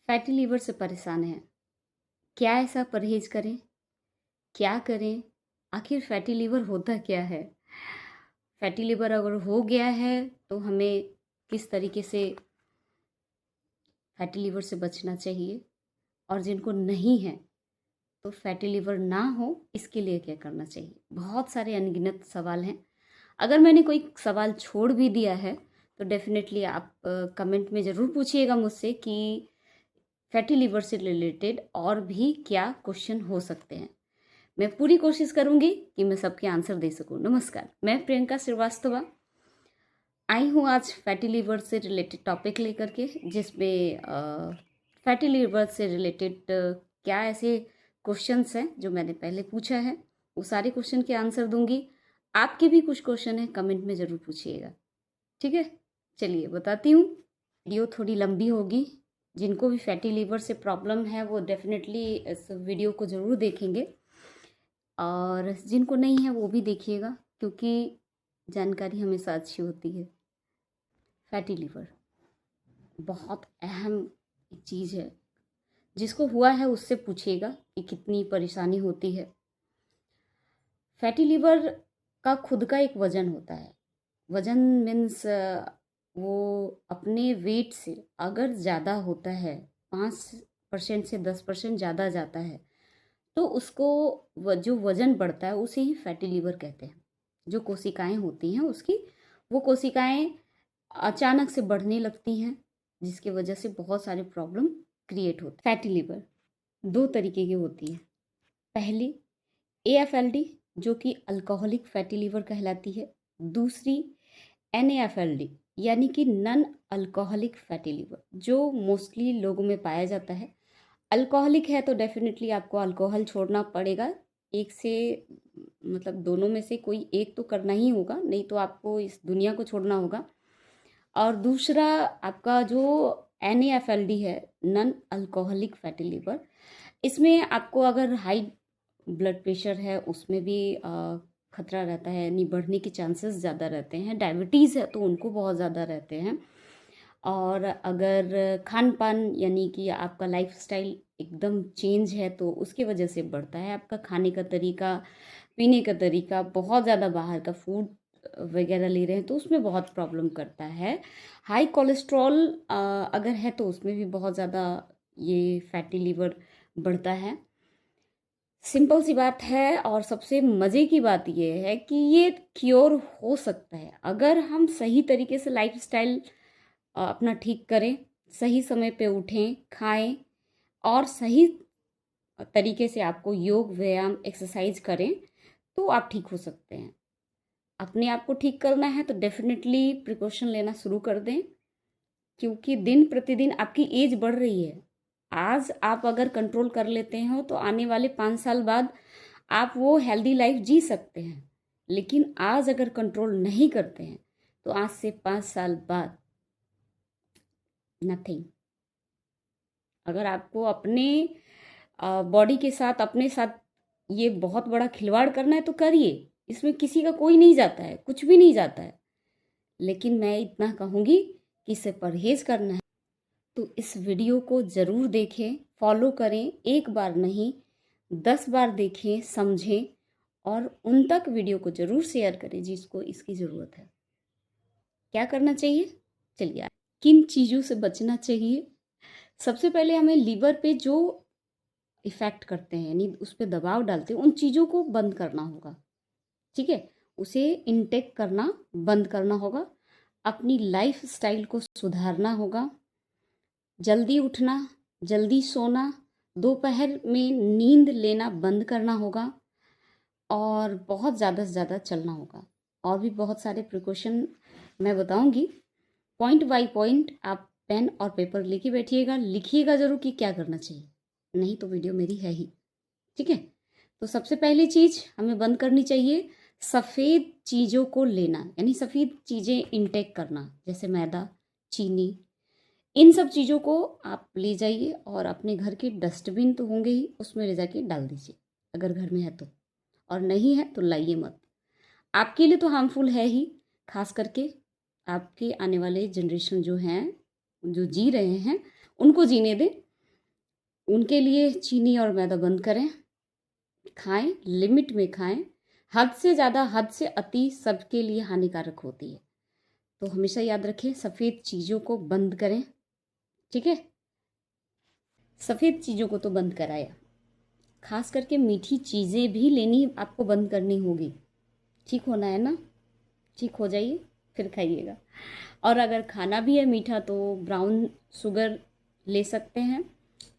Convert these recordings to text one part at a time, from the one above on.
Fatty liver से परेशान हैं, क्या ऐसा परहेज करें, क्या करें? आखिर फैटी लीवर होता क्या है? फैटी लीवर अगर हो गया है तो हमें किस तरीके से फैटी लीवर से बचना चाहिए, और जिनको नहीं है तो फैटी लीवर ना हो इसके लिए क्या करना चाहिए? बहुत सारे अनगिनत सवाल हैं। अगर मैंने कोई सवाल छोड़ भी दिया है तो डेफिनेटली आप कमेंट में ज़रूर पूछिएगा मुझसे कि फैटी लीवर से रिलेटेड और भी क्या क्वेश्चन हो सकते हैं। मैं पूरी कोशिश करूंगी कि मैं सबके आंसर दे सकूं। नमस्कार, मैं प्रियंका श्रीवास्तवा आई हूँ आज फैटी लीवर से रिलेटेड टॉपिक लेकर के, जिसमें फैटी लीवर से रिलेटेड क्या ऐसे क्वेश्चंस हैं जो मैंने पहले पूछा है, वो सारे क्वेश्चन के आंसर दूंगी। आपके भी कुछ क्वेश्चन हैं, कमेंट में ज़रूर पूछिएगा। ठीक है, चलिए बताती हूँ। वीडियो थोड़ी लंबी होगी, जिनको भी फैटी लीवर से प्रॉब्लम है वो डेफिनेटली इस वीडियो को ज़रूर देखेंगे, और जिनको नहीं है वो भी देखिएगा, क्योंकि जानकारी हमेशा अच्छी होती है। फैटी लीवर बहुत अहम चीज़ है, जिसको हुआ है उससे पूछिएगा कि कितनी परेशानी होती है। फैटी लीवर का खुद का एक वजन होता है। वजन मीन्स वो अपने वेट से अगर ज़्यादा होता है, 5% से 10% ज़्यादा जाता है, तो उसको जो वजन बढ़ता है उसे ही फैटी लीवर कहते हैं। जो कोशिकाएं होती हैं उसकी, वो कोशिकाएं अचानक से बढ़ने लगती हैं, जिसकी वजह से बहुत सारे प्रॉब्लम क्रिएट होते हैं। फैटी लीवर दो तरीके की होती है। पहली AFLD जो कि अल्कोहलिक फैटी लीवर कहलाती है। दूसरी NAFLD यानी कि नॉन अल्कोहलिक फैटी लीवर, जो मोस्टली लोगों में पाया जाता है। अल्कोहलिक है तो डेफिनेटली आपको अल्कोहल छोड़ना पड़ेगा। एक से मतलब दोनों में से कोई एक तो करना ही होगा, नहीं तो आपको इस दुनिया को छोड़ना होगा। और दूसरा आपका जो NAFLD है, नॉन अल्कोहलिक फैटी लीवर, इसमें आपको अगर हाई ब्लड प्रेशर है उसमें भी खतरा रहता है, यानी बढ़ने के चांसेस ज़्यादा रहते हैं। डायबिटीज़ है तो उनको बहुत ज़्यादा रहते हैं। और अगर खान पान यानी कि आपका लाइफस्टाइल एकदम चेंज है तो उसकी वजह से बढ़ता है। आपका खाने का तरीका, पीने का तरीका, बहुत ज़्यादा बाहर का फूड वगैरह ले रहे हैं तो उसमें बहुत प्रॉब्लम करता है। हाई कोलेस्ट्रॉल अगर है तो उसमें भी बहुत ज़्यादा ये फैटी लीवर बढ़ता है। सिंपल सी बात है, और सबसे मज़े की बात ये है कि ये क्योर हो सकता है अगर हम सही तरीके से लाइफस्टाइल अपना ठीक करें, सही समय पे उठें, खाएं, और सही तरीके से आपको योग, व्यायाम, एक्सरसाइज करें तो आप ठीक हो सकते हैं। अपने आप को ठीक करना है तो डेफिनेटली प्रिकॉशन लेना शुरू कर दें, क्योंकि दिन प्रतिदिन आपकी एज बढ़ रही है। आज आप अगर कंट्रोल कर लेते हो तो आने वाले 5 साल बाद आप वो हेल्दी लाइफ जी सकते हैं। लेकिन आज अगर कंट्रोल नहीं करते हैं तो आज से 5 साल बाद नथिंग। अगर आपको अपने बॉडी के साथ, अपने साथ ये बहुत बड़ा खिलवाड़ करना है तो करिए, इसमें किसी का कोई नहीं जाता है, कुछ भी नहीं जाता है। लेकिन मैं इतना कहूँगी कि इससे परहेज करना है तो इस वीडियो को ज़रूर देखें, फॉलो करें। एक बार नहीं, 10 बार देखें, समझें, और उन तक वीडियो को ज़रूर शेयर करें जिसको इसकी ज़रूरत है। क्या करना चाहिए? चलिए, किन चीज़ों से बचना चाहिए? सबसे पहले हमें लीवर पे जो इफ़ेक्ट करते हैं, यानी उस पर दबाव डालते हैं, उन चीज़ों को बंद करना होगा। ठीक है, उसे इनटेक करना बंद करना होगा। अपनी लाइफ स्टाइल को सुधारना होगा। जल्दी उठना, जल्दी सोना, दोपहर में नींद लेना बंद करना होगा, और बहुत ज़्यादा से ज़्यादा चलना होगा। और भी बहुत सारे प्रिकॉशन मैं बताऊंगी। पॉइंट बाय पॉइंट आप पेन और पेपर लेके बैठिएगा, लिखिएगा ज़रूर कि क्या करना चाहिए, नहीं तो वीडियो मेरी है ही। ठीक है, तो सबसे पहली चीज़ हमें बंद करनी चाहिए सफ़ेद चीज़ों को लेना, यानी सफ़ेद चीज़ें इनटेक करना, जैसे मैदा, चीनी। इन सब चीज़ों को आप ले जाइए और अपने घर के डस्टबिन तो होंगे ही, उसमें ले जाके डाल दीजिए अगर घर में है तो, और नहीं है तो लाइए मत। आपके लिए तो हार्मफुल है ही, खास करके आपके आने वाले जनरेशन जो हैं, जो जी रहे हैं, उनको जीने दें। उनके लिए चीनी और मैदा बंद करें, खाएं, लिमिट में खाएं। हद से ज़्यादा, हद से अति सबके लिए हानिकारक होती है। तो हमेशा याद रखें, सफ़ेद चीज़ों को बंद करें। ठीक है, सफ़ेद चीज़ों को तो बंद कराया, खास करके मीठी चीज़ें भी लेनी आपको बंद करनी होगी। ठीक होना है ना? ठीक हो जाइए, फिर खाइएगा। और अगर खाना भी है मीठा तो ब्राउन शुगर ले सकते हैं,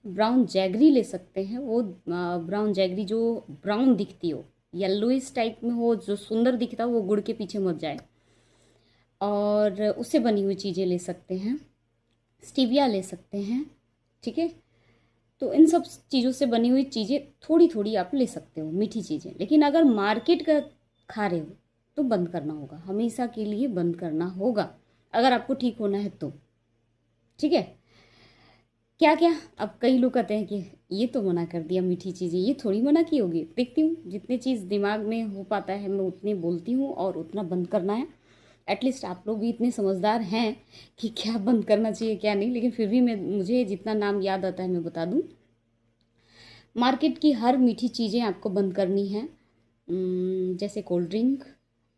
ब्राउन जैगरी ले सकते हैं। वो ब्राउन जैगरी जो ब्राउन दिखती हो, येलोइश टाइप में हो, जो सुंदर दिखता हो, वो गुड़ के पीछे मत जाए। और उससे बनी हुई चीज़ें ले सकते हैं, स्टीविया ले सकते हैं। ठीक है, तो इन सब चीज़ों से बनी हुई चीज़ें थोड़ी थोड़ी आप ले सकते हो, मीठी चीज़ें। लेकिन अगर मार्केट का खा रहे हो तो बंद करना होगा, हमेशा के लिए बंद करना होगा, अगर आपको ठीक होना है तो। ठीक है, क्या क्या, अब कई लोग कहते हैं कि ये तो मना कर दिया मीठी चीज़ें, ये थोड़ी मना की होगी। देखती हूँ जितनी चीज़ दिमाग में हो पाता है मैं उतनी बोलती हूँ, और उतना बंद करना है। एटलीस्ट आप लोग भी इतने समझदार हैं कि क्या बंद करना चाहिए क्या नहीं, लेकिन फिर भी मैं, मुझे जितना नाम याद आता है मैं बता दूँ। मार्केट की हर मीठी चीज़ें आपको बंद करनी है, जैसे cold drink,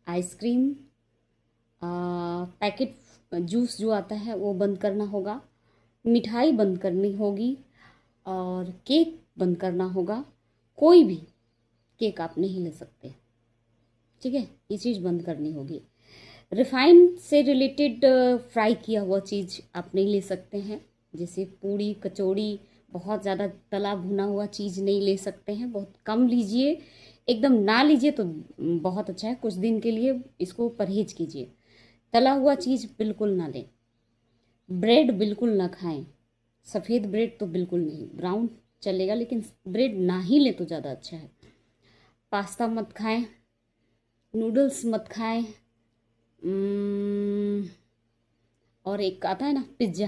ice cream, packet juice जो आता है वो बंद करना होगा, मिठाई बंद करनी होगी, और केक बंद करना होगा। कोई भी केक आप नहीं ले सकते। ठीक है, ये चीज़ बंद करनी होगी। रिफाइंड से रिलेटेड फ्राई किया हुआ चीज़ आप नहीं ले सकते हैं, जैसे पूड़ी कचौड़ी, बहुत ज़्यादा तला भुना हुआ चीज़ नहीं ले सकते हैं, बहुत कम लीजिए। एकदम ना लीजिए तो बहुत अच्छा है, कुछ दिन के लिए इसको परहेज कीजिए। तला हुआ चीज़ बिल्कुल ना लें, ब्रेड बिल्कुल ना खाएं, सफ़ेद ब्रेड तो बिल्कुल नहीं, ब्राउन चलेगा लेकिन ब्रेड ना ही लें तो ज़्यादा अच्छा है। पास्ता मत खाएं, नूडल्स मत खाएं, और एक आता है ना पिज्ज़ा,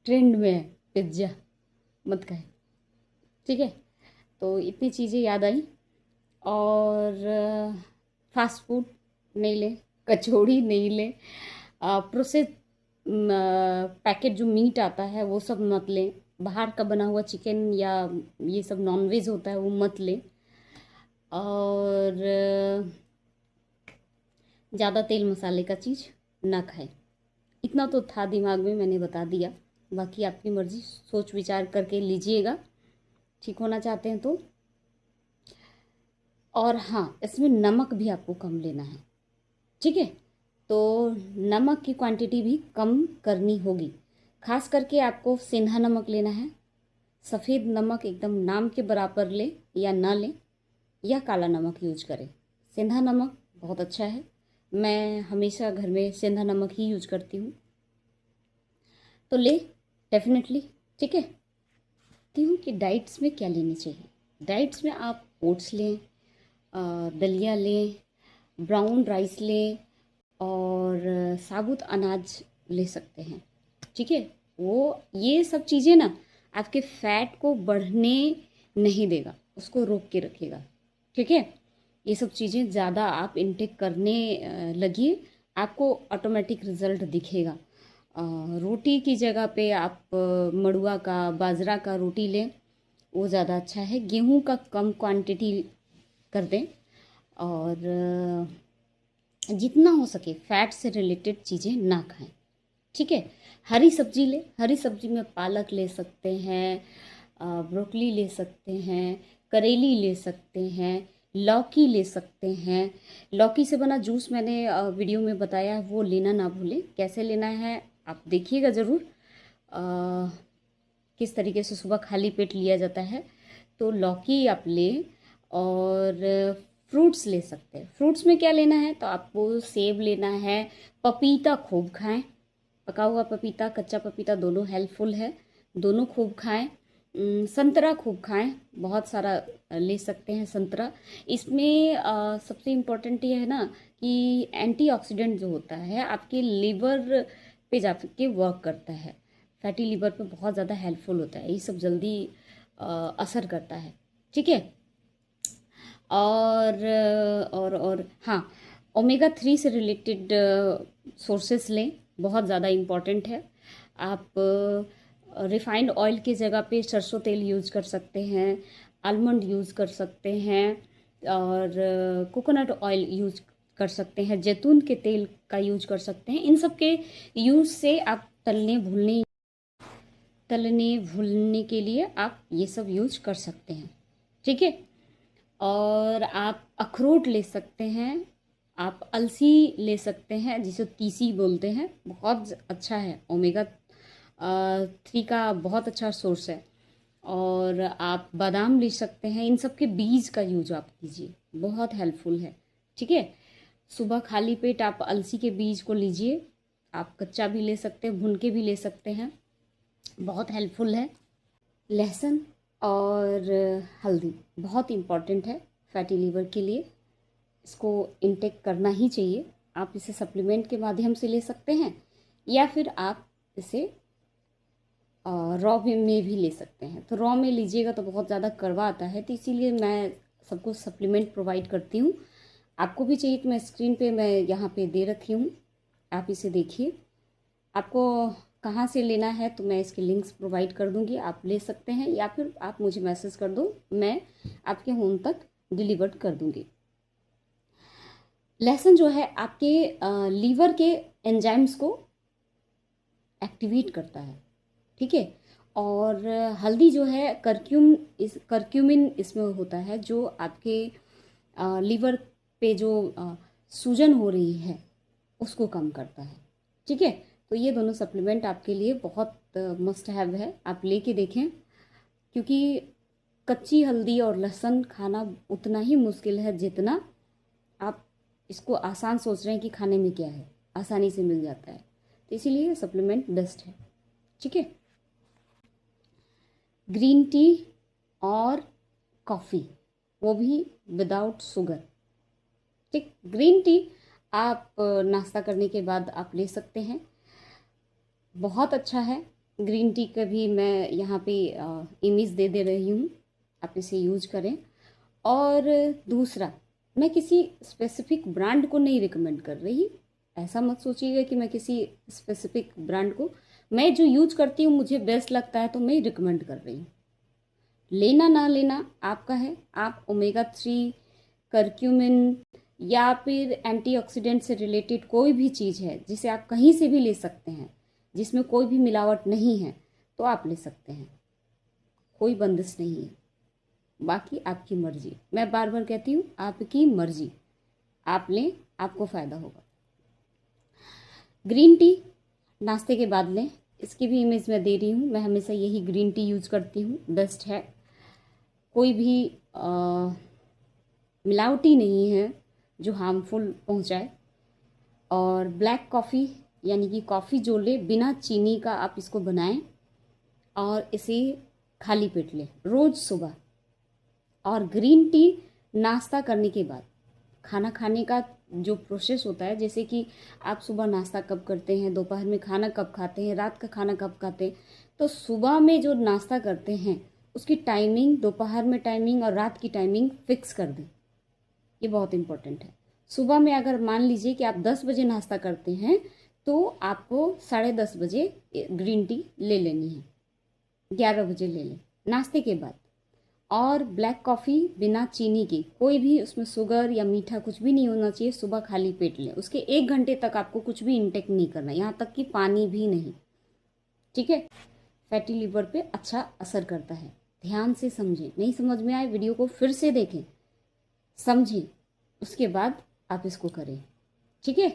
ट्रेंड में है पिज्ज़ा, मत खाएं। ठीक है, तो इतनी चीज़ें याद आई। और फास्ट फूड नहीं लें, कचौड़ी नहीं लें, प्रोसेस पैकेट जो मीट आता है वो सब मत लें, बाहर का बना हुआ चिकन या ये सब नॉनवेज होता है वो मत लें, और ज़्यादा तेल मसाले का चीज़ ना खाएं। इतना तो था दिमाग में, मैंने बता दिया, बाकी आपकी मर्ज़ी, सोच विचार करके लीजिएगा, ठीक होना चाहते हैं तो। और हाँ, इसमें नमक भी आपको कम लेना है। ठीक है, तो नमक की क्वांटिटी भी कम करनी होगी। खास करके आपको सेंधा नमक लेना है, सफ़ेद नमक एकदम नाम के बराबर ले या ना लें, या काला नमक यूज करें। सेंधा नमक बहुत अच्छा है, मैं हमेशा घर में सेंधा नमक ही यूज करती हूँ, तो ले डेफिनेटली। ठीक है, कहती हूँ कि डाइट्स में क्या लेनी चाहिए। डाइट्स में आप ओट्स लें, दलिया लें, ब्राउन राइस लें, और साबुत अनाज ले सकते हैं। ठीक है, वो ये सब चीज़ें ना आपके फैट को बढ़ने नहीं देगा, उसको रोक के रखेगा। ठीक है, ये सब चीज़ें ज़्यादा आप इनटेक करने लगिए, आपको ऑटोमेटिक रिजल्ट दिखेगा। रोटी की जगह पे आप मड़ुआ का, बाजरा का रोटी लें, वो ज़्यादा अच्छा है। गेहूं का कम क्वांटिटी कर दें, और जितना हो सके फैट से रिलेटेड चीज़ें ना खाएं। ठीक है, हरी सब्जी ले, हरी सब्जी में पालक ले सकते हैं, ब्रोकली ले सकते हैं, करेली ले सकते हैं, लौकी ले सकते हैं। लौकी से बना जूस मैंने वीडियो में बताया है, वो लेना ना भूलें। कैसे लेना है आप देखिएगा ज़रूर, किस तरीके से सुबह खाली पेट लिया जाता है। तो लौकी आप लें, और फ्रूट्स ले सकते हैं। फ्रूट्स में क्या लेना है, तो आपको सेब लेना है, पपीता खूब खाएं, पका हुआ पपीता, कच्चा पपीता दोनों हेल्पफुल है, दोनों खूब खाएं। संतरा खूब खाएं, बहुत सारा ले सकते हैं संतरा। इसमें सबसे इम्पोर्टेंट ये है ना कि एंटीऑक्सीडेंट जो होता है आपके लिवर पे जाके वर्क करता है, फैटी लिवर पे बहुत ज़्यादा हेल्पफुल होता है, ये सब जल्दी असर करता है। ठीक है, और हाँ, ओमेगा 3 से रिलेटेड सोर्सेस लें, बहुत ज़्यादा इम्पॉर्टेंट है। आप रिफाइंड ऑयल की जगह पे सरसों तेल यूज़ कर सकते हैं, आलमंड यूज़ कर सकते हैं, और कोकोनट ऑयल यूज़ कर सकते हैं, जैतून के तेल का यूज़ कर सकते हैं। इन सब के यूज़ से आप तलने भूनने के लिए आप ये सब यूज कर सकते हैं। ठीक है। और आप अखरोट ले सकते हैं, आप अलसी ले सकते हैं जिसे तीसी बोलते हैं, बहुत अच्छा है, ओमेगा 3 का बहुत अच्छा सोर्स है। और आप बादाम ले सकते हैं, इन सब के बीज का यूज आप कीजिए, बहुत हेल्पफुल है। ठीक है। सुबह खाली पेट आप अलसी के बीज को लीजिए, आप कच्चा भी ले सकते हैं, भून के भी ले सकते हैं, बहुत हेल्पफुल है। लहसुन और हल्दी बहुत इम्पॉर्टेंट है फैटी लीवर के लिए, इसको इंटेक करना ही चाहिए। आप इसे सप्लीमेंट के माध्यम से ले सकते हैं, या फिर आप इसे रॉ में भी ले सकते हैं। तो रॉ में लीजिएगा तो बहुत ज़्यादा कड़वा आता है, तो इसीलिए मैं सबको सप्लीमेंट प्रोवाइड करती हूँ। आपको भी चाहिए तो मैं स्क्रीन पे मैं यहाँ पे दे रखी हूँ, आप इसे देखिए। आपको कहाँ से लेना है तो मैं इसके लिंक्स प्रोवाइड कर दूँगी, आप ले सकते हैं, या फिर आप मुझे मैसेज कर दो, मैं आपके होम तक डिलीवर्ड कर दूँगी। लहसुन जो है आपके लीवर के एंजाइम्स को एक्टिवेट करता है। ठीक है। और हल्दी जो है करक्यूमिन इसमें होता है, जो आपके लीवर पे जो सूजन हो रही है उसको कम करता है। ठीक है। तो ये दोनों सप्लीमेंट आपके लिए बहुत मस्ट हैव है, आप लेके देखें, क्योंकि कच्ची हल्दी और लहसुन खाना उतना ही मुश्किल है जितना आप इसको आसान सोच रहे हैं कि खाने में क्या है, आसानी से मिल जाता है। तो इसीलिए सप्लीमेंट बेस्ट है। ठीक है। ग्रीन टी और कॉफ़ी, वो भी विदाउट शुगर। ठीक। ग्रीन टी आप नाश्ता करने के बाद आप ले सकते हैं, बहुत अच्छा है। ग्रीन टी का भी मैं यहाँ पे इमेज दे रही हूँ, आप इसे यूज करें। और दूसरा, मैं किसी स्पेसिफिक ब्रांड को नहीं रिकमेंड कर रही, ऐसा मत सोचिएगा कि मैं किसी स्पेसिफिक ब्रांड को, मैं जो यूज करती हूँ मुझे बेस्ट लगता है तो मैं रिकमेंड कर रही हूँ। लेना ना लेना आपका है। आप ओमेगा 3, करक्यूमिन या फिर एंटीऑक्सीडेंट से रिलेटेड कोई भी चीज़ है जिसे आप कहीं से भी ले सकते हैं, जिसमें कोई भी मिलावट नहीं है, तो आप ले सकते हैं, कोई बंदिश नहीं है। बाकी आपकी मर्जी, मैं बार बार कहती हूँ, आपकी मर्जी, आप लें, आपको फ़ायदा होगा। ग्रीन टी नाश्ते के बाद लें, इसकी भी इमेज मैं दे रही हूँ। मैं हमेशा यही ग्रीन टी यूज़ करती हूँ, बेस्ट है, कोई भी मिलावटी नहीं है जो हार्मफुल पहुँचाए। और ब्लैक कॉफ़ी यानी कि कॉफ़ी जो ले बिना चीनी का आप इसको बनाएं और इसे खाली पेट लें रोज़ सुबह। और ग्रीन टी नाश्ता करने के बाद, खाना खाने का जो प्रोसेस होता है, जैसे कि आप सुबह नाश्ता कब करते हैं, दोपहर में खाना कब खाते हैं, रात का खाना कब खाते हैं, तो सुबह में जो नाश्ता करते हैं उसकी टाइमिंग, दोपहर में टाइमिंग और रात की टाइमिंग फिक्स कर दें, ये बहुत इंपॉर्टेंट है। सुबह में अगर मान लीजिए कि आप 10 बजे नाश्ता करते हैं तो आपको 10:30 बजे ग्रीन टी ले लेनी है, 11 बजे ले लें नाश्ते के बाद। और ब्लैक कॉफ़ी बिना चीनी की, कोई भी उसमें शुगर या मीठा कुछ भी नहीं होना चाहिए, सुबह खाली पेट लें। उसके 1 घंटे तक आपको कुछ भी इंटेक नहीं करना, यहाँ तक कि पानी भी नहीं। ठीक है। फैटी लिवर पे अच्छा असर करता है, ध्यान से समझें, नहीं समझ में आए वीडियो को फिर से देखें, समझें, उसके बाद आप इसको करें। ठीक है।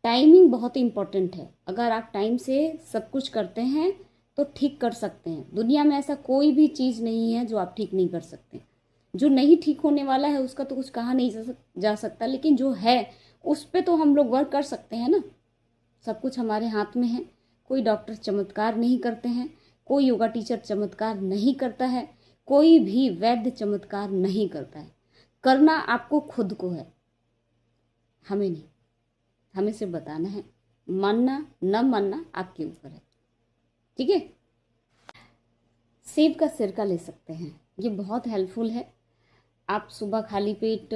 टाइमिंग बहुत इंपॉर्टेंट है, अगर आप टाइम से सब कुछ करते हैं तो ठीक कर सकते हैं। दुनिया में ऐसा कोई भी चीज़ नहीं है जो आप ठीक नहीं कर सकते। जो नहीं ठीक होने वाला है उसका तो कुछ कहा नहीं जा सकता, लेकिन जो है उस पे तो हम लोग वर्क कर सकते हैं ना। सब कुछ हमारे हाथ में है। कोई डॉक्टर चमत्कार नहीं करते हैं, कोई योगा टीचर चमत्कार नहीं करता है, कोई भी वैद्य चमत्कार नहीं करता है। करना आपको खुद को है, हमें नहीं। हमें सिर्फ बताना है, मानना न मानना आपके ऊपर है। ठीक है। सेब का सिरका ले सकते हैं, ये बहुत हेल्पफुल है। आप सुबह खाली पेट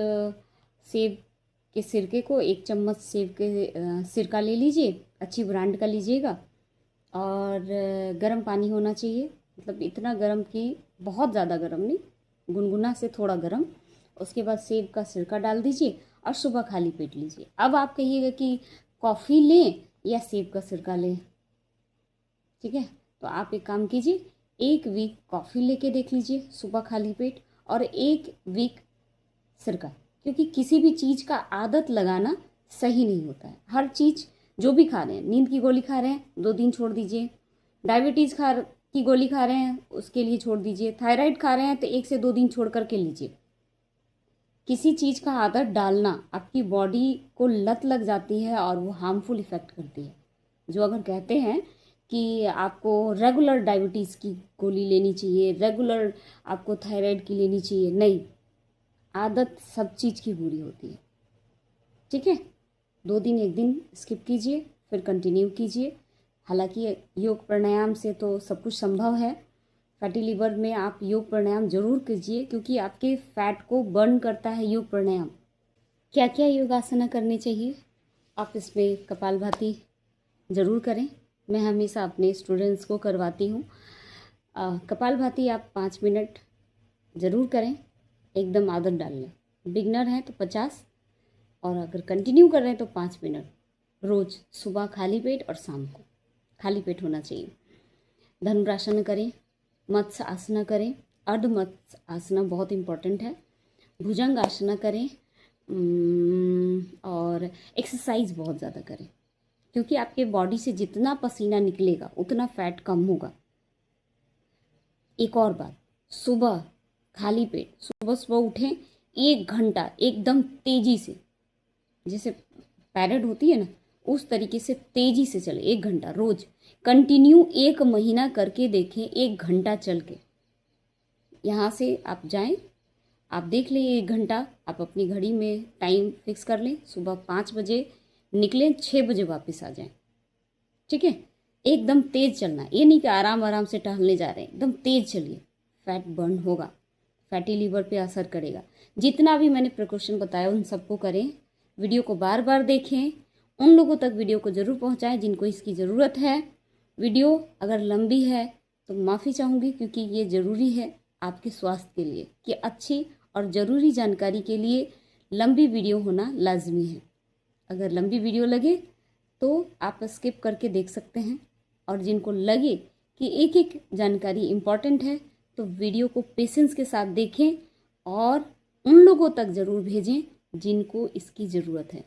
सेब के सिरके को, 1 चम्मच सेब के सिरका ले लीजिए, अच्छी ब्रांड का लीजिएगा, और गर्म पानी होना चाहिए, मतलब इतना गर्म कि बहुत ज़्यादा गर्म नहीं, गुनगुना से थोड़ा गर्म। उसके बाद सेब का सिरका डाल दीजिए और सुबह खाली पेट लीजिए। अब आप कहिएगा कि कॉफ़ी लें या सेब का सिरका लें, ठीक है? तो आप एक काम कीजिए, 1 वीक कॉफ़ी लेके देख लीजिए सुबह खाली पेट, और 1 वीक सिरका। क्योंकि किसी भी चीज़ का आदत लगाना सही नहीं होता है। हर चीज़ जो भी खा रहे हैं, नींद की गोली खा रहे हैं 2 दिन छोड़ दीजिए, डायबिटीज़ की गोली खा रहे हैं उसके लिए छोड़ दीजिए, थायराइड खा रहे हैं तो 1 से 2 दिन छोड़ करके लीजिए। किसी चीज़ का आदत डालना आपकी बॉडी को लत लग जाती है और वो हार्मफुल इफ़ेक्ट करती है। जो अगर कहते हैं कि आपको रेगुलर डायबिटीज़ की गोली लेनी चाहिए, रेगुलर आपको थायराइड की लेनी चाहिए, नहीं, आदत सब चीज़ की बुरी होती है, ठीक है? 2 दिन 1 दिन स्किप कीजिए, फिर कंटिन्यू कीजिए। हालांकि योग प्राणायाम से तो सब कुछ संभव है। फैटी लिवर में आप योग प्राणायाम जरूर कीजिए, क्योंकि आपके फैट को बर्न करता है योग प्राणायाम। क्या क्या योगासना करनी चाहिए? आप इसमें कपालभाति ज़रूर करें। मैं हमेशा अपने स्टूडेंट्स को करवाती हूँ। कपालभाति आप 5 मिनट ज़रूर करें, एकदम आदत डाल लें। बिगनर हैं तो 50, और अगर कंटिन्यू कर रहे हैं तो 5 मिनट रोज़, सुबह खाली पेट और शाम को खाली पेट होना चाहिए। धनुरासन करें, मत्स्य आसना करें, अर्ध मत्स्य आसना बहुत इम्पॉर्टेंट है, भुजंग आसना करें, और एक्सरसाइज बहुत ज़्यादा करें, क्योंकि आपके बॉडी से जितना पसीना निकलेगा उतना फैट कम होगा। एक और बात, सुबह खाली पेट सुबह सुबह उठें, 1 घंटा एकदम तेजी से, जैसे पैरेड होती है ना उस तरीके से तेजी से चले, 1 घंटा रोज कंटिन्यू 1 महीना करके देखें। 1 घंटा चल के यहाँ से आप जाएं, आप देख लें 1 घंटा, आप अपनी घड़ी में टाइम फिक्स कर लें, सुबह 5 बजे निकलें, 6 बजे वापस आ जाएं, ठीक है? एकदम तेज चलना, ये नहीं कि आराम आराम से टहलने जा रहे हैं, एकदम तेज चलिए। फैट बर्न होगा, फैटी लीवर पे असर करेगा। जितना भी मैंने प्रिकॉशन बताया उन सबको करें, वीडियो को बार बार देखें, उन लोगों तक वीडियो को ज़रूर पहुंचाएं जिनको इसकी ज़रूरत है। वीडियो अगर लंबी है तो माफ़ी चाहूँगी, क्योंकि ये ज़रूरी है आपके स्वास्थ्य के लिए कि अच्छी और ज़रूरी जानकारी के लिए लंबी वीडियो होना लाजमी है। अगर लंबी वीडियो लगे तो आप स्किप करके देख सकते हैं, और जिनको लगे कि एक एक जानकारी इम्पॉर्टेंट है तो वीडियो को पेशेंस के साथ देखें और उन लोगों तक ज़रूर भेजें जिनको इसकी ज़रूरत है।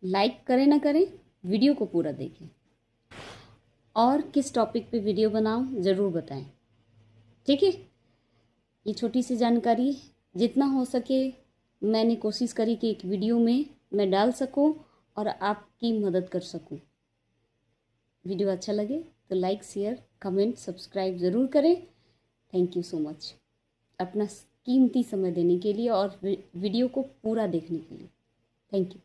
लाइक करें ना करें, वीडियो को पूरा देखें, और किस टॉपिक पे वीडियो बनाऊं ज़रूर बताएं, ठीक है? ये छोटी सी जानकारी जितना हो सके मैंने कोशिश करी कि एक वीडियो में मैं डाल सकूं और आपकी मदद कर सकूं। वीडियो अच्छा लगे तो लाइक, शेयर, कमेंट, सब्सक्राइब ज़रूर करें। थैंक यू सो मच अपना कीमती समय देने के लिए और वीडियो को पूरा देखने के लिए। Thank you.